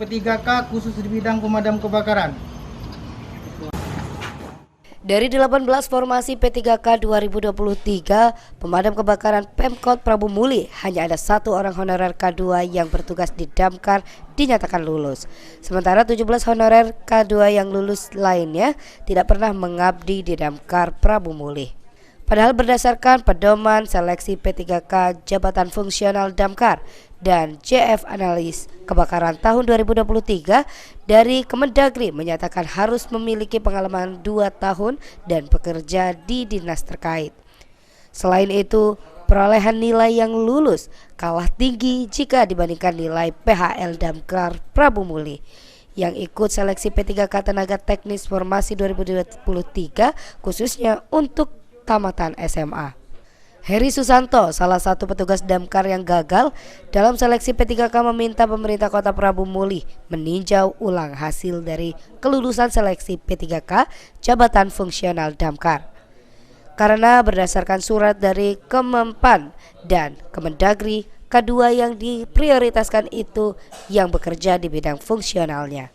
P3K khusus di bidang pemadam kebakaran. Dari 18 formasi P3K 2023, pemadam kebakaran Pemkot Prabu Muli hanya ada 1 orang honorer K2 yang bertugas di Damkar dinyatakan lulus. Sementara 17 honorer K2 yang lulus lainnya tidak pernah mengabdi di Damkar Prabu Muli. Padahal berdasarkan pedoman seleksi P3K Jabatan Fungsional Damkar dan JF Analis Kebakaran tahun 2023 dari Kemendagri menyatakan harus memiliki pengalaman 2 tahun dan bekerja di dinas terkait. Selain itu, perolehan nilai yang lulus kalah tinggi jika dibandingkan nilai PHL Damkar Prabu Muli yang ikut seleksi P3K Tenaga Teknis Formasi 2023 khususnya untuk tamatan SMA. Heri Susanto, salah satu petugas damkar yang gagal dalam seleksi P3K, meminta pemerintah Kota Prabu Muli meninjau ulang hasil dari kelulusan seleksi P3K Jabatan Fungsional Damkar. Karena berdasarkan surat dari Kemenpan dan Kemendagri, K2 yang diprioritaskan itu yang bekerja di bidang fungsionalnya.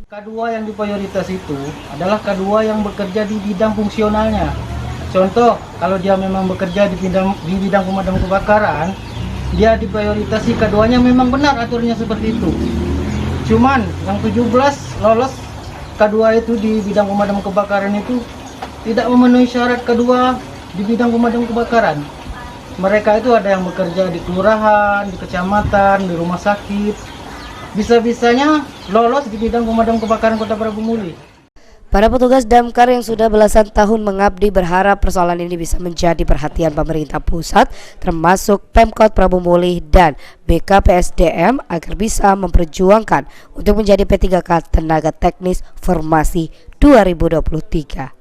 K2 yang diprioritas itu adalah K2 yang bekerja di bidang fungsionalnya. Contoh, kalau dia memang bekerja di bidang pemadam kebakaran, dia diprioritasi K2-nya memang benar aturnya seperti itu. Cuman yang 17 lolos K2 itu di bidang pemadam kebakaran itu tidak memenuhi syarat K2 di bidang pemadam kebakaran. Mereka itu ada yang bekerja di kelurahan, di kecamatan, di rumah sakit. Bisa-bisanya lolos di bidang pemadam kebakaran Kota Prabu Muli. Para petugas damkar yang sudah belasan tahun mengabdi berharap persoalan ini bisa menjadi perhatian pemerintah pusat termasuk Pemkot Prabu Muli dan BKPSDM agar bisa memperjuangkan untuk menjadi P3K Tenaga Teknis Formasi 2023.